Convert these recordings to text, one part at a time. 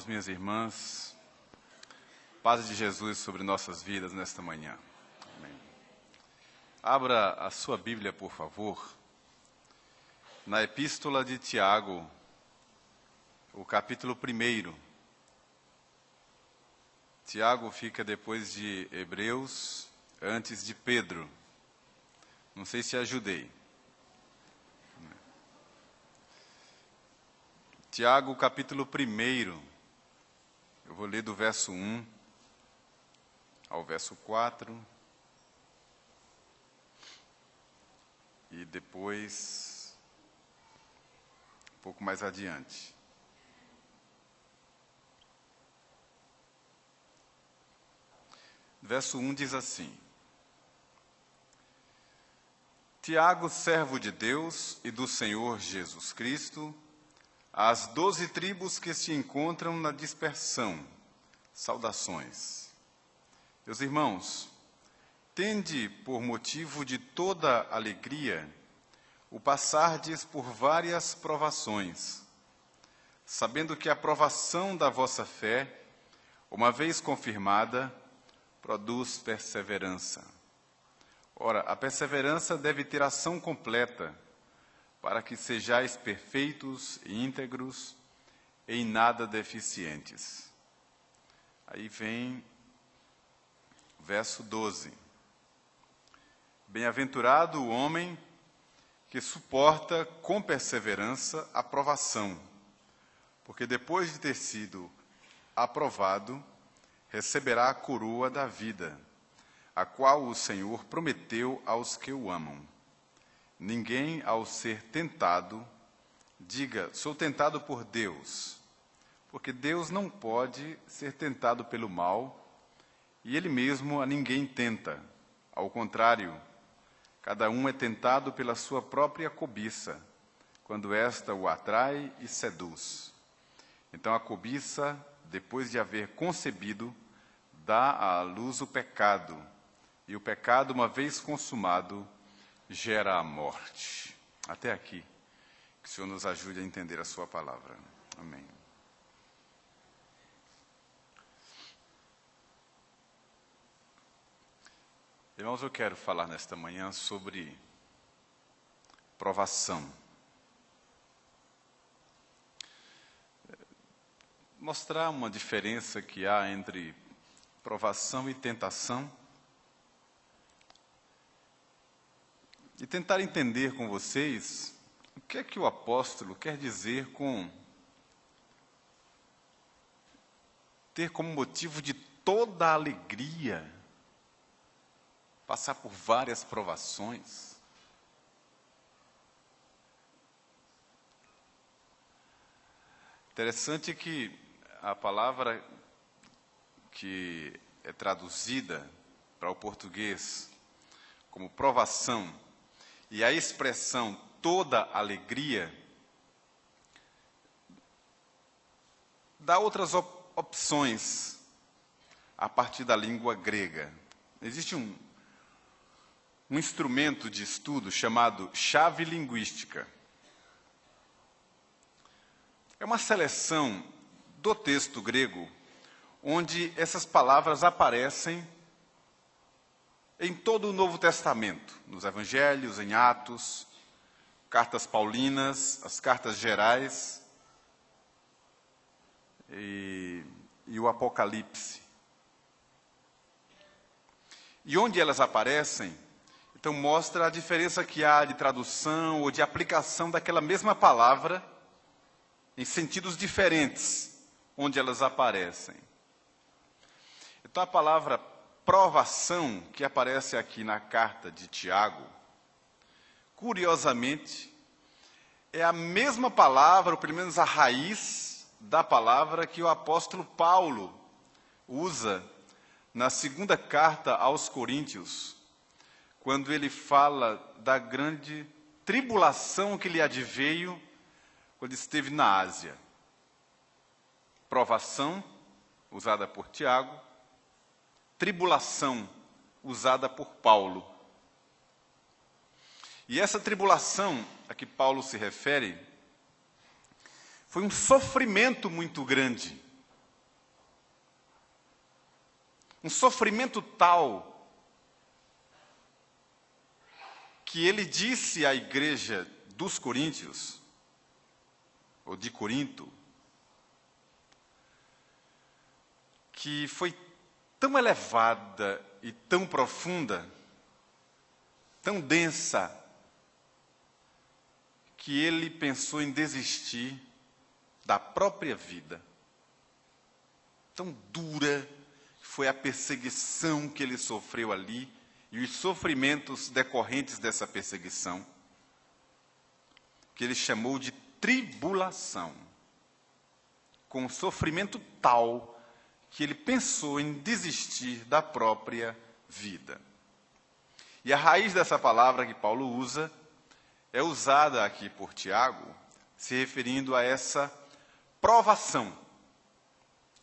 minhas irmãs, paz de Jesus sobre nossas vidas nesta manhã. Amém. Abra a sua Bíblia, por favor, na Epístola de Tiago, o capítulo 1. Tiago fica depois de Hebreus, antes de Pedro. Não sei se ajudei. Tiago, capítulo 1, eu vou ler do verso 1 ao verso 4, e depois, um pouco mais adiante. Verso 1 diz assim: Tiago, servo de Deus e do Senhor Jesus Cristo, às 12 tribos que se encontram na dispersão, saudações. Meus irmãos, tende por motivo de toda alegria o passardes por várias provações, sabendo que a provação da vossa fé, uma vez confirmada, produz perseverança. Ora, a perseverança deve ter ação completa, para que sejais perfeitos e íntegros, em nada deficientes. Aí vem o verso 12. Bem-aventurado o homem que suporta com perseverança a provação, porque depois de ter sido aprovado, receberá a coroa da vida, a qual o Senhor prometeu aos que o amam. Ninguém, ao ser tentado, diga, sou tentado por Deus, porque Deus não pode ser tentado pelo mal, e Ele mesmo a ninguém tenta. Ao contrário, cada um é tentado pela sua própria cobiça, quando esta o atrai e seduz. Então a cobiça, depois de haver concebido, dá à luz o pecado, e o pecado, uma vez consumado, gera a morte. Até aqui. Que o Senhor nos ajude a entender a sua palavra. Amém. Irmãos, eu quero falar nesta manhã sobre provação. Mostrar uma diferença que há entre provação e tentação. E tentar entender com vocês o que é que o apóstolo quer dizer com ter como motivo de toda a alegria passar por várias provações. Interessante que a palavra que é traduzida para o português como provação e a expressão toda alegria dá outras opções a partir da língua grega. Existe um instrumento de estudo chamado chave linguística. É uma seleção do texto grego onde essas palavras aparecem em todo o Novo Testamento, nos Evangelhos, em Atos, cartas paulinas, as cartas gerais e o Apocalipse. E onde elas aparecem, então mostra a diferença que há de tradução ou de aplicação daquela mesma palavra em sentidos diferentes, onde elas aparecem. Então a palavra provação, que aparece aqui na carta de Tiago, curiosamente, é a mesma palavra, ou pelo menos a raiz da palavra que o apóstolo Paulo usa na segunda carta aos Coríntios, quando ele fala da grande tribulação que lhe adveio quando esteve na Ásia. Provação, usada por Tiago, tribulação, usada por Paulo. E essa tribulação a que Paulo se refere foi um sofrimento muito grande um sofrimento tal que ele disse à igreja dos Coríntios, ou de Corinto, que foi tão elevada e tão profunda, tão densa, que ele pensou em desistir da própria vida. Tão dura foi a perseguição que ele sofreu ali e os sofrimentos decorrentes dessa perseguição, que ele chamou de tribulação, com um sofrimento tal que ele pensou em desistir da própria vida. E a raiz dessa palavra que Paulo usa é usada aqui por Tiago, se referindo a essa provação,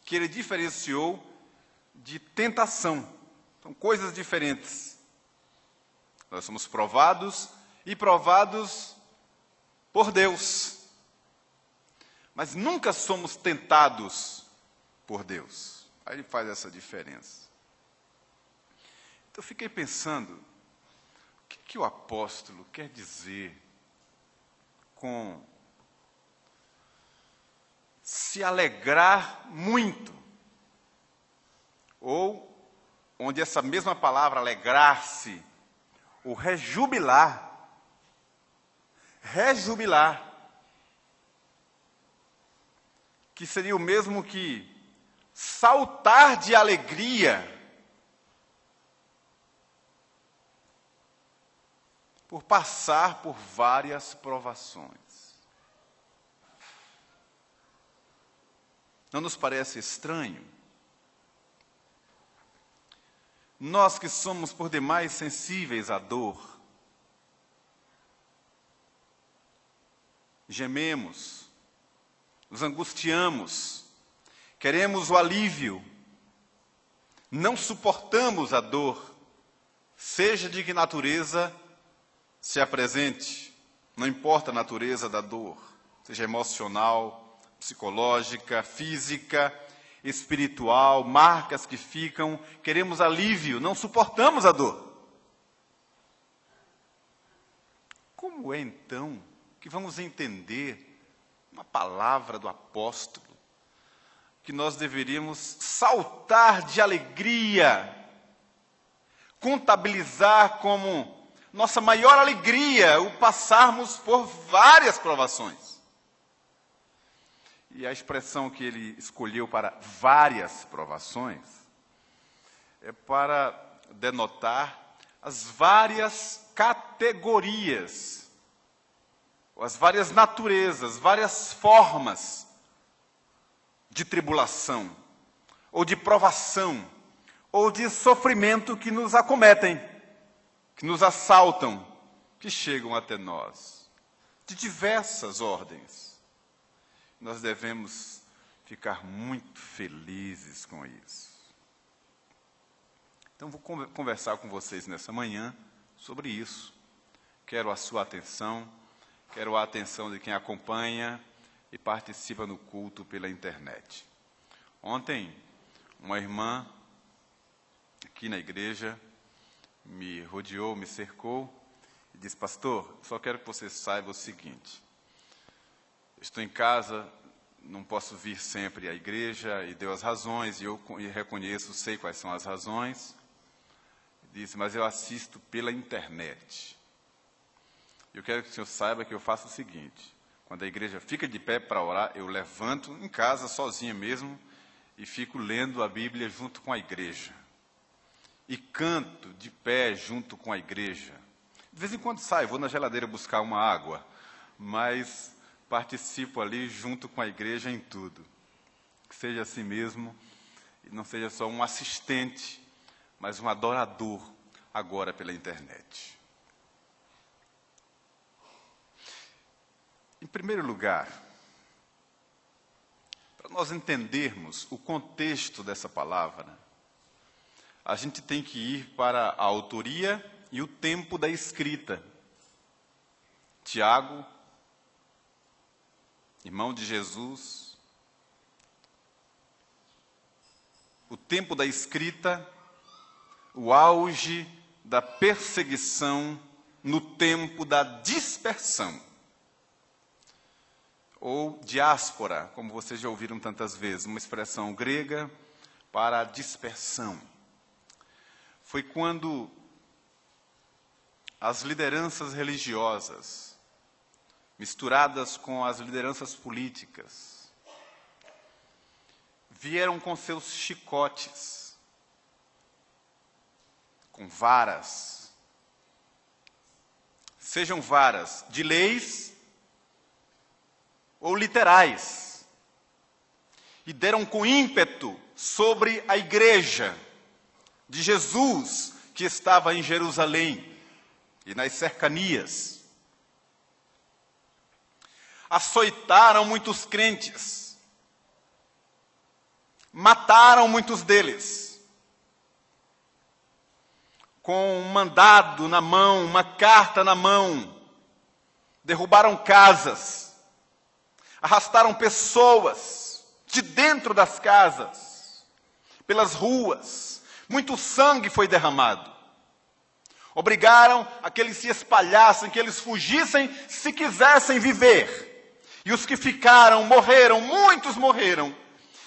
que ele diferenciou de tentação. São coisas diferentes. Nós somos provados e provados por Deus. Mas nunca somos tentados por Deus. Aí ele faz essa diferença. Então eu fiquei pensando, o que o apóstolo quer dizer com se alegrar muito? Ou, onde essa mesma palavra alegrar-se, o rejubilar. Rejubilar. Que seria o mesmo que saltar de alegria por passar por várias provações. Não nos parece estranho? Nós que somos por demais sensíveis à dor, gememos, nos angustiamos, queremos o alívio, não suportamos a dor, seja de que natureza se apresente, não importa a natureza da dor, seja emocional, psicológica, física, espiritual, marcas que ficam, queremos alívio, não suportamos a dor. Como é então que vamos entender uma palavra do apóstolo, que nós deveríamos saltar de alegria, contabilizar como nossa maior alegria o passarmos por várias provações? E a expressão que ele escolheu para várias provações é para denotar as várias categorias, as várias naturezas, várias formas de tribulação, ou de provação, ou de sofrimento que nos acometem, que nos assaltam, que chegam até nós, de diversas ordens. Nós devemos ficar muito felizes com isso. Então, vou conversar com vocês nessa manhã sobre isso. Quero a sua atenção, quero a atenção de quem acompanha e participa no culto pela internet. Ontem, uma irmã aqui na igreja me rodeou, me cercou e disse: pastor, só quero que você saiba o seguinte, estou em casa, não posso vir sempre à igreja, e deu as razões, e eu reconheço, sei quais são as razões. Disse: mas eu assisto pela internet. Eu quero que o senhor saiba que eu faço o seguinte: quando a igreja fica de pé para orar, eu levanto em casa, sozinha mesmo, e fico lendo a Bíblia junto com a igreja. E canto de pé junto com a igreja. De vez em quando saio, vou na geladeira buscar uma água, mas participo ali junto com a igreja em tudo. Que seja assim mesmo, e não seja só um assistente, mas um adorador agora pela internet. Em primeiro lugar, para nós entendermos o contexto dessa palavra, a gente tem que ir para a autoria e o tempo da escrita. Tiago, irmão de Jesus, o tempo da escrita o auge da perseguição no tempo da dispersão, ou diáspora, como vocês já ouviram tantas vezes, uma expressão grega para a dispersão. Foi quando as lideranças religiosas, misturadas com as lideranças políticas, vieram com seus chicotes, com varas, sejam varas de leis ou literais, e deram com ímpeto sobre a igreja de Jesus que estava em Jerusalém e nas cercanias. Açoitaram muitos crentes, mataram muitos deles, com um mandado na mão, uma carta na mão, derrubaram casas, arrastaram pessoas de dentro das casas, pelas ruas, muito sangue foi derramado. Obrigaram a que eles se espalhassem, que eles fugissem se quisessem viver. E os que ficaram morreram, muitos morreram.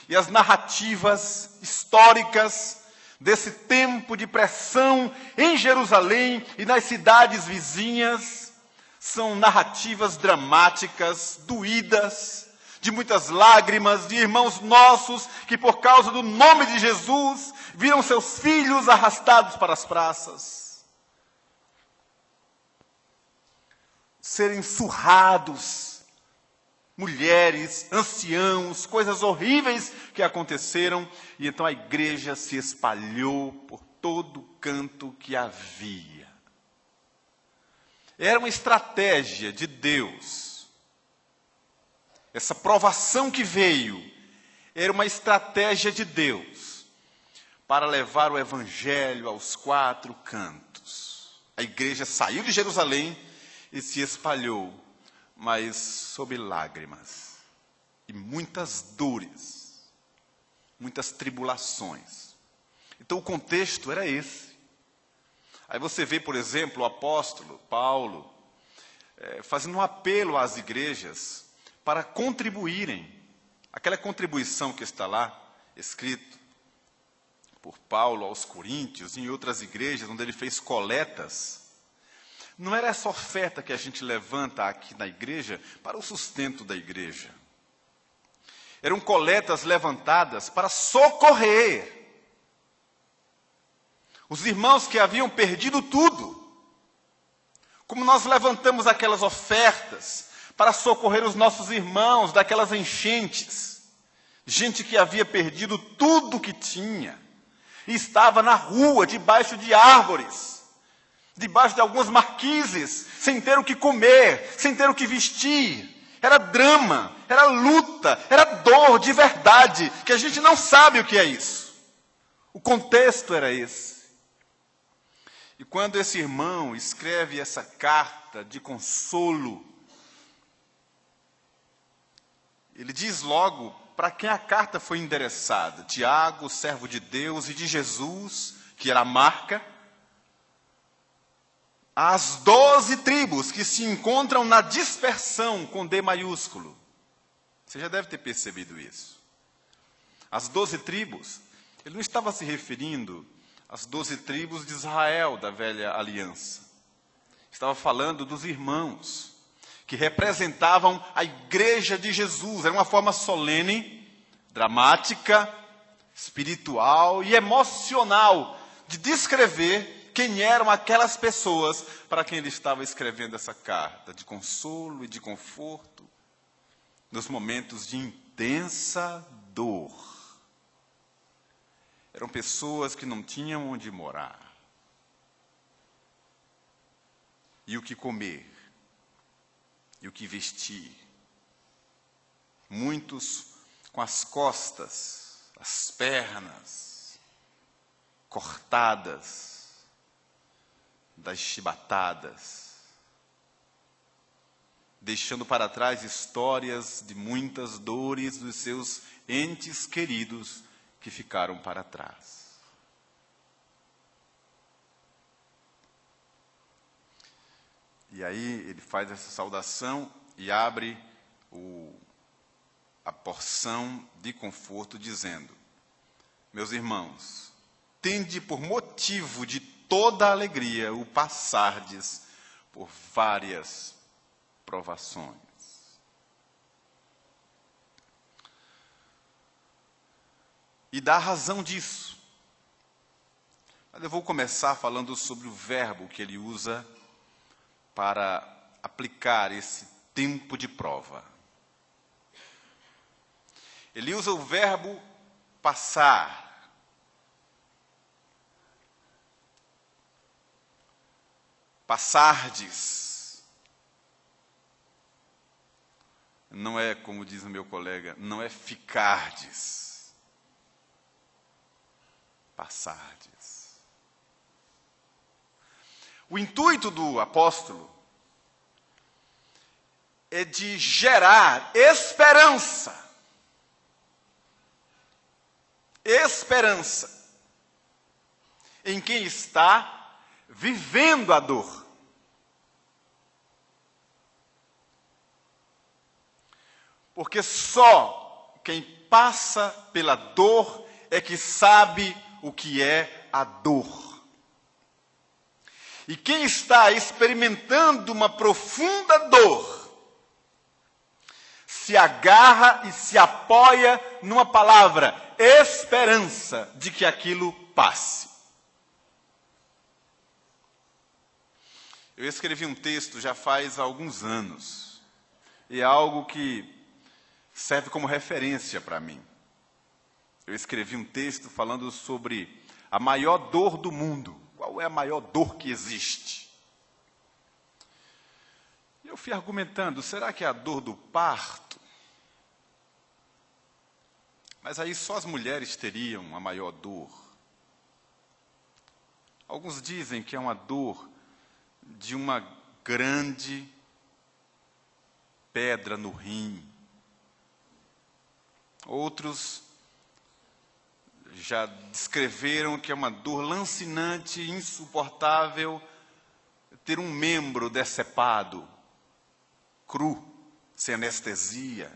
E as narrativas históricas desse tempo de pressão em Jerusalém e nas cidades vizinhas são narrativas dramáticas, doídas, de muitas lágrimas, de irmãos nossos que por causa do nome de Jesus viram seus filhos arrastados para as praças, serem surrados, mulheres, anciãos, coisas horríveis que aconteceram, e então a igreja se espalhou por todo canto que havia. Era uma estratégia de Deus. Essa provação que veio era uma estratégia de Deus para levar o evangelho aos quatro cantos. A igreja saiu de Jerusalém e se espalhou, mas sob lágrimas e muitas dores, muitas tribulações. Então o contexto era esse. Aí você vê, por exemplo, o apóstolo Paulo fazendo um apelo às igrejas para contribuírem. Aquela contribuição que está lá, escrito por Paulo aos Coríntios e em outras igrejas, onde ele fez coletas, não era essa oferta que a gente levanta aqui na igreja para o sustento da igreja. Eram coletas levantadas para socorrer os irmãos que haviam perdido tudo. Como nós levantamos aquelas ofertas para socorrer os nossos irmãos daquelas enchentes. Gente que havia perdido tudo que tinha e estava na rua, debaixo de árvores, debaixo de algumas marquises, sem ter o que comer, sem ter o que vestir. Era drama, era luta, era dor de verdade, que a gente não sabe o que é isso. O contexto era esse. E quando esse irmão escreve essa carta de consolo, ele diz logo para quem a carta foi endereçada: Tiago, servo de Deus, e de Jesus, que era a marca, às 12 tribos que se encontram na dispersão, com D maiúsculo. Você já deve ter percebido isso. As 12 tribos, ele não estava se referindo às 12 tribos de Israel, da velha aliança. Estava falando dos irmãos, que representavam a igreja de Jesus. Era uma forma solene, dramática, espiritual e emocional de descrever quem eram aquelas pessoas para quem ele estava escrevendo essa carta, de consolo e de conforto, nos momentos de intensa dor. Eram pessoas que não tinham onde morar, e o que comer, e o que vestir. Muitos com as costas, as pernas cortadas das chibatadas, deixando para trás histórias de muitas dores dos seus entes queridos que ficaram para trás. E aí ele faz essa saudação e abre a porção de conforto dizendo: meus irmãos, tende por motivo de toda alegria o passardes por várias provações. E dá razão disso. Mas eu vou começar falando sobre o verbo que ele usa para aplicar esse tempo de prova. Ele usa o verbo passar. Passardes. Não é, como diz o meu colega, não é ficardes. Passardes. O intuito do apóstolo é de gerar esperança. Esperança em quem está vivendo a dor. Porque só quem passa pela dor é que sabe o que é a dor. E quem está experimentando uma profunda dor, se agarra e se apoia numa palavra, esperança de que aquilo passe. Eu escrevi um texto já faz alguns anos, e é algo que serve como referência para mim. Eu escrevi um texto falando sobre a maior dor do mundo. Qual é a maior dor que existe? E eu fui argumentando, será que é a dor do parto? Mas aí só as mulheres teriam a maior dor. Alguns dizem que é uma dor de uma grande pedra no rim. Outros já descreveram que é uma dor lancinante, insuportável, ter um membro decepado, cru, sem anestesia.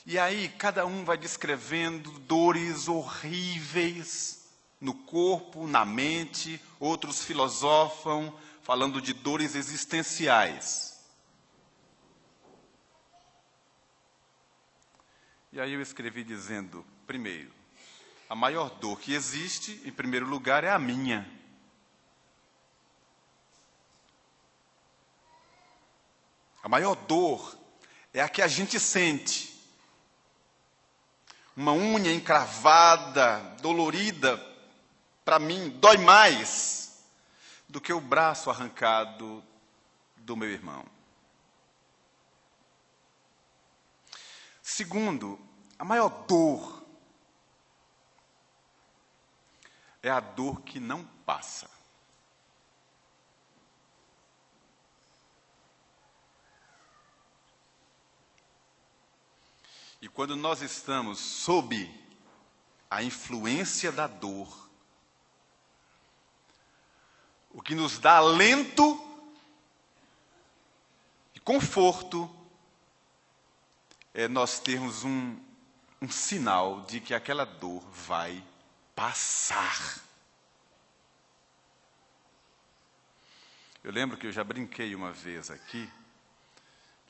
E aí cada um vai descrevendo dores horríveis no corpo, na mente. Outros filosofam falando de dores existenciais. E aí eu escrevi dizendo, primeiro, a maior dor que existe, em primeiro lugar, é a minha. A maior dor é a que a gente sente. Uma unha encravada, dolorida, para mim, dói mais do que o braço arrancado do meu irmão. Segundo, a maior dor é a dor que não passa. E quando nós estamos sob a influência da dor, o que nos dá alento e conforto é nós termos um sinal de que aquela dor vai passar. Eu lembro que eu já brinquei uma vez aqui,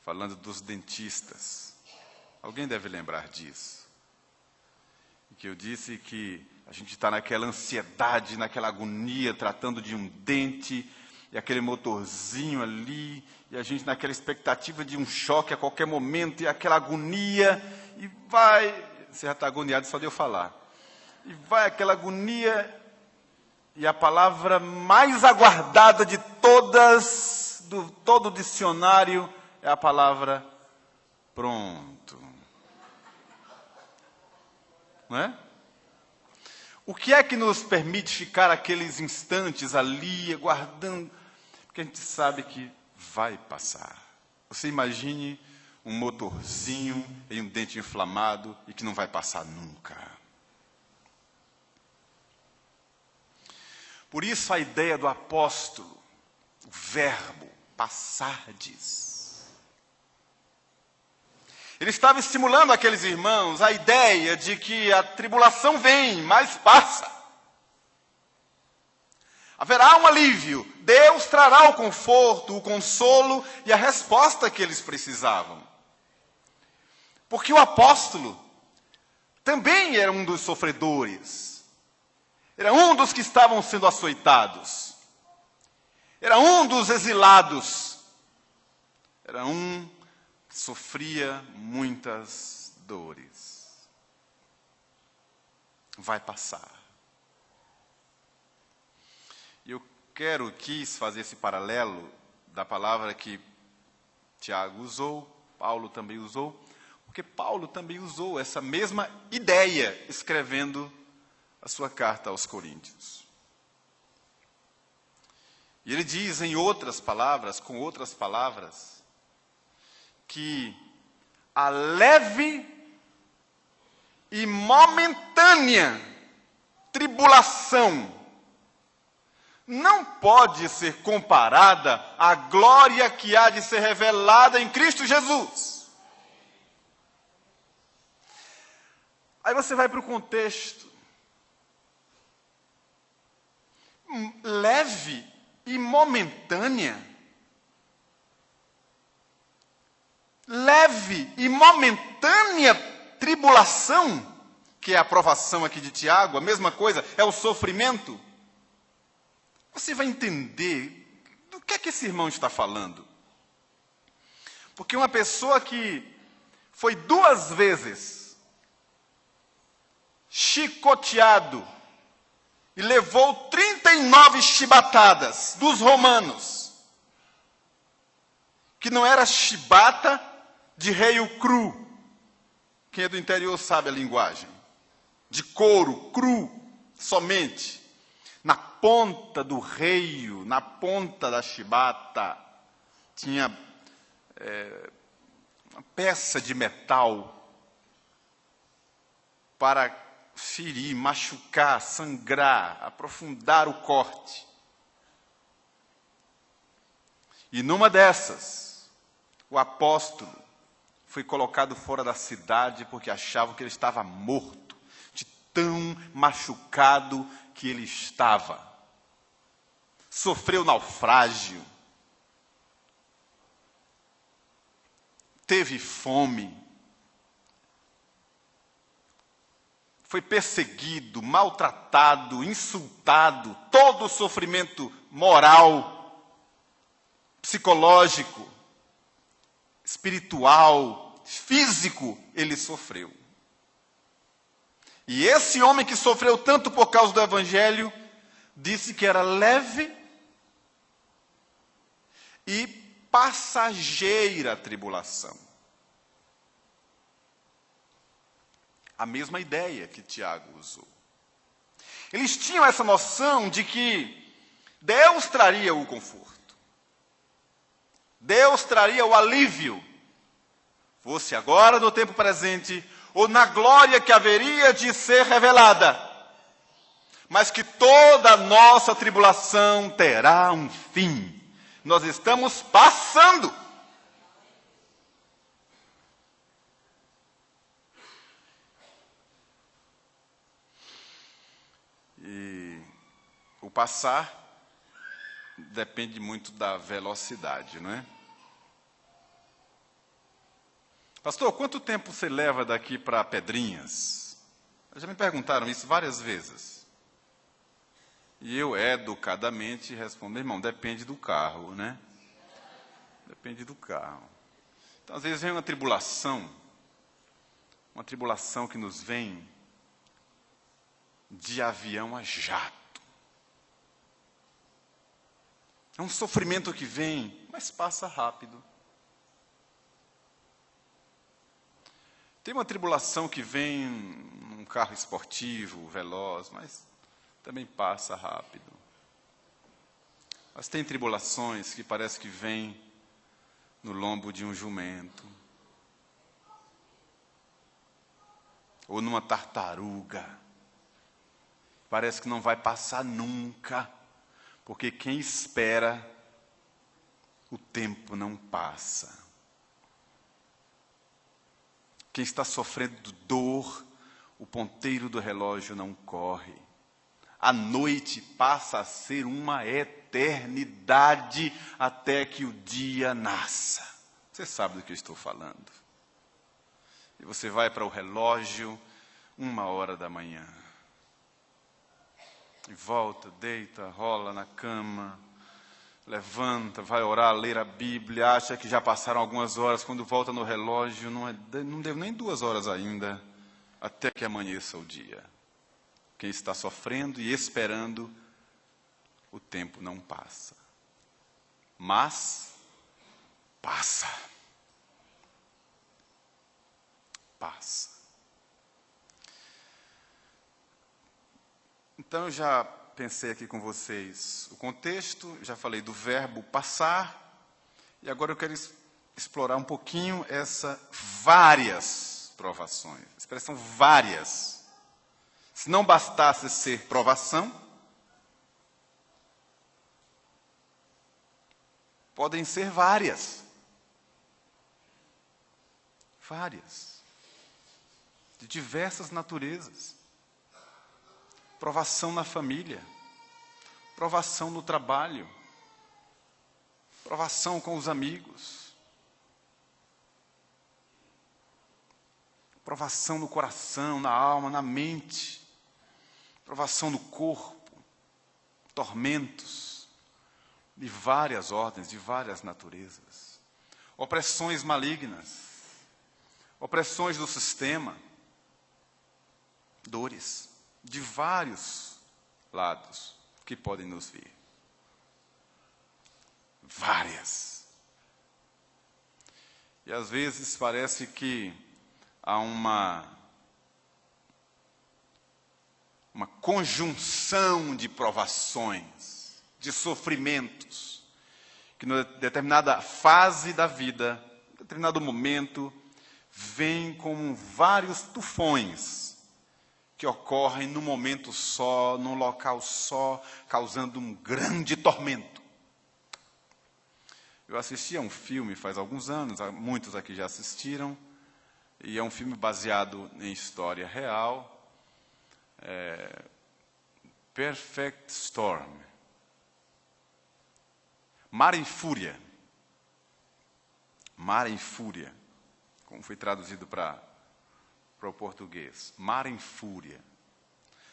falando dos dentistas. Alguém deve lembrar disso. E que eu disse que a gente está naquela ansiedade, naquela agonia, tratando de um dente, e aquele motorzinho ali, e a gente naquela expectativa de um choque a qualquer momento, e aquela agonia, e vai... Você já está agoniado só de eu falar. E vai aquela agonia, e a palavra mais aguardada de todas, todo o dicionário, é a palavra pronto. Não é? O que é que nos permite ficar aqueles instantes ali, aguardando? Porque a gente sabe que vai passar. Você imagine um motorzinho em um dente inflamado e que não vai passar nunca. Por isso a ideia do apóstolo O verbo passardes. Ele estava estimulando aqueles irmãos a ideia de que a tribulação vem, mas passa. Haverá um alívio. Deus trará o conforto, o consolo e a resposta que eles precisavam. Porque o apóstolo também era um dos sofredores. Era um dos que estavam sendo açoitados. Era um dos exilados. Era um que sofria muitas dores. Vai passar. Eu quis fazer esse paralelo da palavra que Tiago usou, Paulo também usou, porque Paulo também usou essa mesma ideia escrevendo a sua carta aos Coríntios. E ele diz em outras palavras, com outras palavras, que a leve e momentânea tribulação não pode ser comparada à glória que há de ser revelada em Cristo Jesus. Aí você vai para o contexto. Leve e momentânea. Leve e momentânea tribulação, que é a aprovação aqui de Tiago, a mesma coisa, é o sofrimento. Você vai entender do que é que esse irmão está falando. Porque uma pessoa que foi 2 vezes chicoteado e levou 39 chibatadas dos romanos, que não era chibata de reio cru, quem é do interior sabe a linguagem, de couro cru somente. Na ponta do reio, na ponta da chibata, tinha uma peça de metal para ferir, machucar, sangrar, aprofundar o corte. E numa dessas, o apóstolo foi colocado fora da cidade porque achavam que ele estava morto, de tão machucado que ele estava. Sofreu naufrágio. Teve fome. Foi perseguido, maltratado, insultado, todo o sofrimento moral, psicológico, espiritual, físico, ele sofreu. E esse homem que sofreu tanto por causa do Evangelho, disse que era leve e passageira a tribulação. A mesma ideia que Tiago usou. Eles tinham essa noção de que Deus traria o conforto. Deus traria o alívio. Fosse agora no tempo presente, ou na glória que haveria de ser revelada. Mas que toda a nossa tribulação terá um fim. Nós estamos passando. E o passar depende muito da velocidade, não é? Pastor, quanto tempo você leva daqui para Pedrinhas? Já me perguntaram isso várias vezes. E eu, educadamente, respondo, irmão, depende do carro, né? Depende do carro. Então, às vezes vem uma tribulação que nos vem de avião a jato. É um sofrimento que vem, mas passa rápido. Tem uma tribulação que vem num carro esportivo, veloz, mas também passa rápido. Mas tem tribulações que parece que vêm no lombo de um jumento. Ou numa tartaruga. Parece que não vai passar nunca. Porque quem espera o tempo não passa. Quem está sofrendo dor, o ponteiro do relógio não corre. A noite passa a ser uma eternidade até que o dia nasça. Você sabe do que eu estou falando. E você vai para o relógio, 1h da manhã. E volta, deita, rola na cama, levanta, vai orar, ler a Bíblia, acha que já passaram algumas horas, quando volta no relógio, não deu nem 2 horas ainda, até que amanheça o dia. Quem está sofrendo e esperando, o tempo não passa. Mas, passa. Passa. Então, eu já pensei aqui com vocês o contexto, já falei do verbo passar, e agora eu quero explorar um pouquinho essa várias provações, a expressão várias. Se não bastasse ser provação, podem ser várias. Várias. De diversas naturezas. Provação na família, provação no trabalho, provação com os amigos, provação no coração, na alma, na mente, provação no corpo, tormentos de várias ordens, de várias naturezas, opressões malignas, opressões do sistema, dores de vários lados que podem nos vir. Várias. E às vezes parece que há uma conjunção de provações, de sofrimentos, que em determinada fase da vida, em determinado momento, vem como vários tufões que ocorrem num momento só, num local só, causando um grande tormento. Eu assisti a um filme faz alguns anos, muitos aqui já assistiram, e é um filme baseado em história real, Perfect Storm. Mar em Fúria. Mar em Fúria, como foi traduzido para o português. Mar em fúria.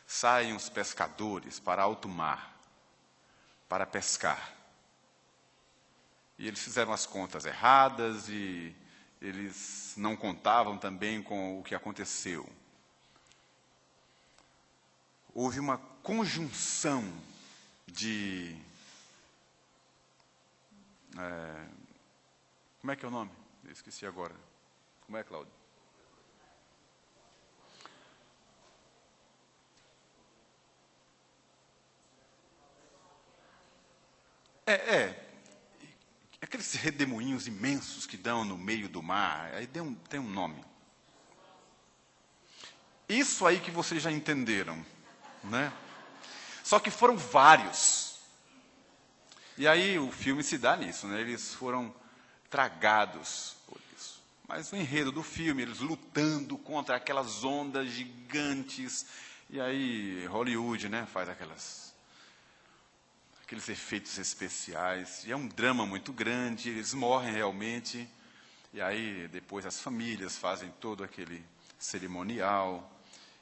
Saem os pescadores para alto mar, para pescar. E eles fizeram as contas erradas e eles não contavam também com o que aconteceu. Houve uma conjunção de... como é que é o nome? Eu esqueci agora. Como é, Cláudio? Aqueles redemoinhos imensos que dão no meio do mar, aí tem um nome. Isso aí que vocês já entenderam, né? Só que foram vários. E aí o filme se dá nisso, né? Eles foram tragados por isso. Mas o enredo do filme, eles lutando contra aquelas ondas gigantes, e aí Hollywood, né, faz aqueles efeitos especiais, e é um drama muito grande, eles morrem realmente, e aí depois as famílias fazem todo aquele cerimonial,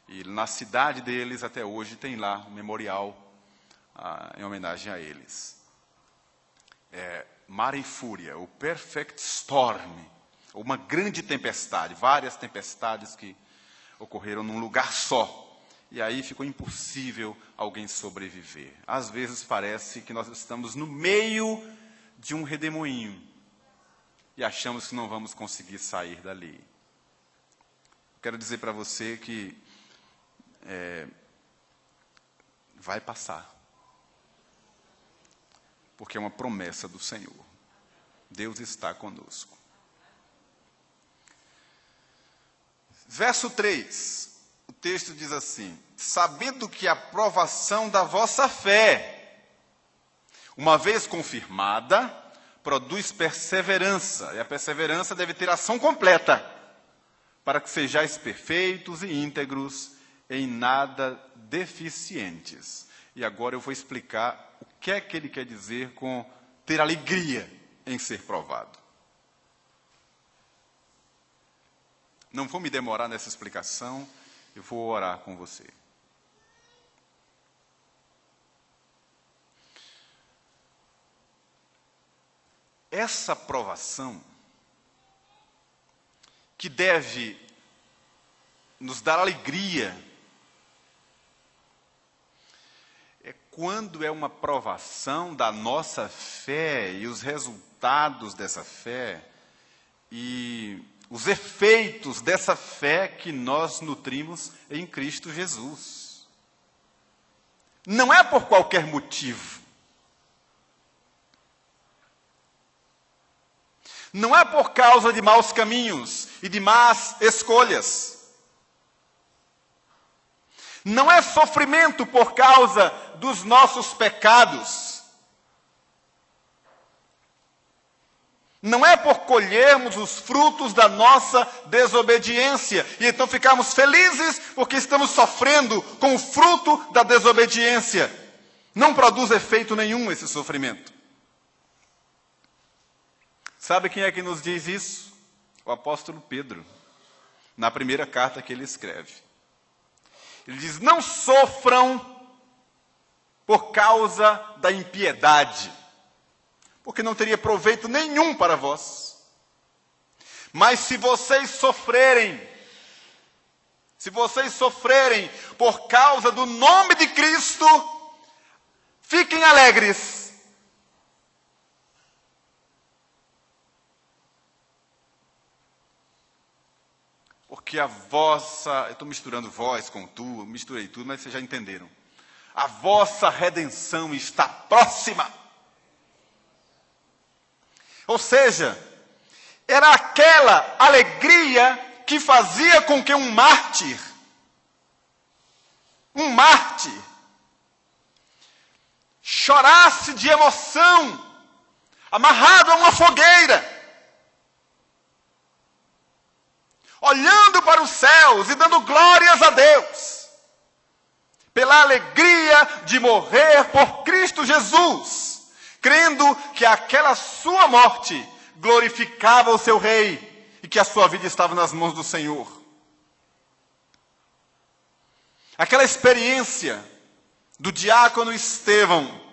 e na cidade deles até hoje tem lá um memorial em homenagem a eles. Mar em Fúria, o Perfect Storm, uma grande tempestade, várias tempestades que ocorreram num lugar só. E aí ficou impossível alguém sobreviver. Às vezes parece que nós estamos no meio de um redemoinho e achamos que não vamos conseguir sair dali. Quero dizer para você que vai passar. Porque é uma promessa do Senhor. Deus está conosco. Verso 3. O texto diz assim: sabendo que a provação da vossa fé, uma vez confirmada, produz perseverança, e a perseverança deve ter ação completa, para que sejais perfeitos e íntegros, em nada deficientes. E agora eu vou explicar o que é que ele quer dizer com ter alegria em ser provado. Não vou me demorar nessa explicação, eu vou orar com você. Essa provação, que deve nos dar alegria, é quando é uma provação da nossa fé e os resultados dessa fé e os efeitos dessa fé que nós nutrimos em Cristo Jesus. Não é por qualquer motivo. Não é por causa de maus caminhos e de más escolhas. Não é sofrimento por causa dos nossos pecados. Não é por colhermos os frutos da nossa desobediência e então ficarmos felizes porque estamos sofrendo com o fruto da desobediência. Não produz efeito nenhum esse sofrimento. Sabe quem é que nos diz isso? O apóstolo Pedro, na primeira carta que ele escreve. Ele diz: não sofram por causa da impiedade, porque não teria proveito nenhum para vós. Mas se vocês sofrerem por causa do nome de Cristo, fiquem alegres. Porque a vossa, eu estou misturando vós com tu, misturei tudo, mas vocês já entenderam. A vossa redenção está próxima. Ou seja, era aquela alegria que fazia com que um mártir, chorasse de emoção, amarrado a uma fogueira, olhando para os céus e dando glórias a Deus, pela alegria de morrer por Cristo Jesus, crendo que aquela sua morte glorificava o seu Rei e que a sua vida estava nas mãos do Senhor. Aquela experiência do diácono Estevão,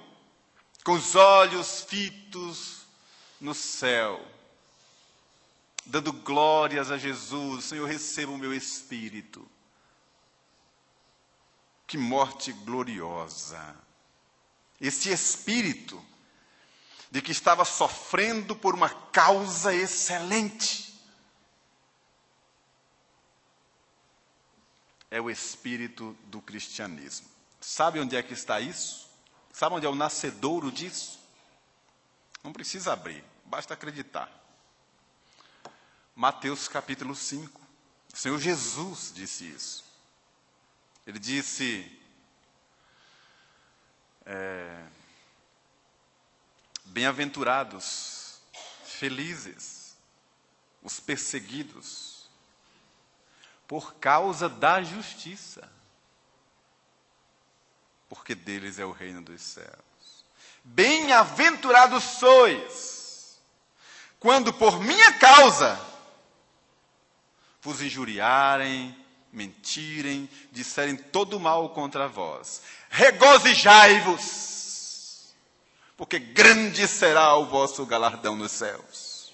com os olhos fitos no céu, dando glórias a Jesus: Senhor, receba o meu espírito. Que morte gloriosa! Esse espírito de que estava sofrendo por uma causa excelente. É o espírito do cristianismo. Sabe onde é que está isso? Sabe onde é o nascedouro disso? Não precisa abrir, basta acreditar. Mateus capítulo 5. O Senhor Jesus disse isso. Ele disse: bem-aventurados, felizes, os perseguidos, por causa da justiça, porque deles é o reino dos céus. Bem-aventurados sois, quando por minha causa vos injuriarem, mentirem, disserem todo mal contra vós. Regozijai-vos, porque grande será o vosso galardão nos céus.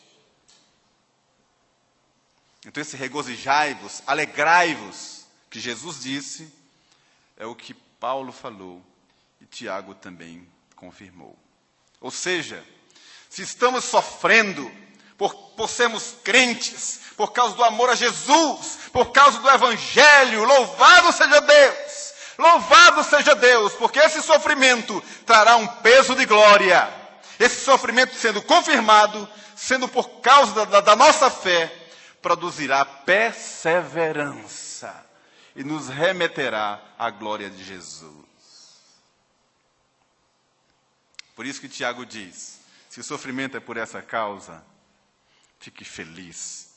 Então esse regozijai-vos, alegrai-vos, que Jesus disse, é o que Paulo falou e Tiago também confirmou. Ou seja, se estamos sofrendo por sermos crentes, por causa do amor a Jesus, por causa do Evangelho, louvado seja Deus! Louvado seja Deus, porque esse sofrimento trará um peso de glória. Esse sofrimento sendo confirmado, sendo por causa da nossa fé, produzirá perseverança e nos remeterá à glória de Jesus. Por isso que Tiago diz: Se o sofrimento é por essa causa, fique feliz,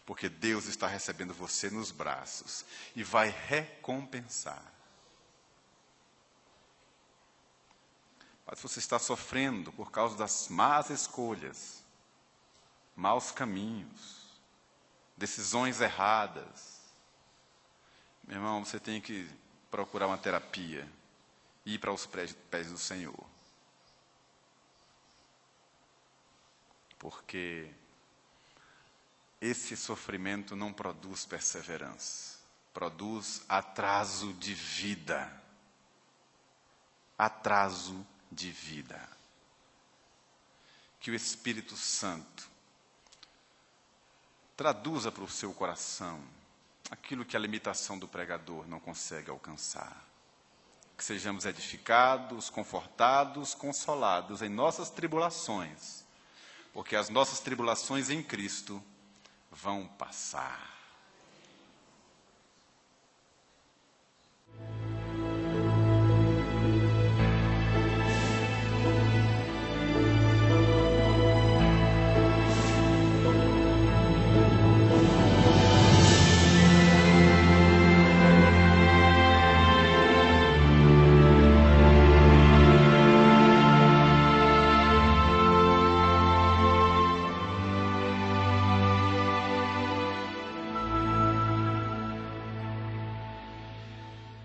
porque Deus está recebendo você nos braços e vai recompensar. Mas se você está sofrendo por causa das más escolhas, maus caminhos, decisões erradas, meu irmão, você tem que procurar uma terapia e ir para os pés do Senhor. Porque esse sofrimento não produz perseverança, produz atraso de vida. Atraso de vida. Que o Espírito Santo traduza para o seu coração aquilo que a limitação do pregador não consegue alcançar. Que sejamos edificados, confortados, consolados em nossas tribulações, porque as nossas tribulações em Cristo vão passar.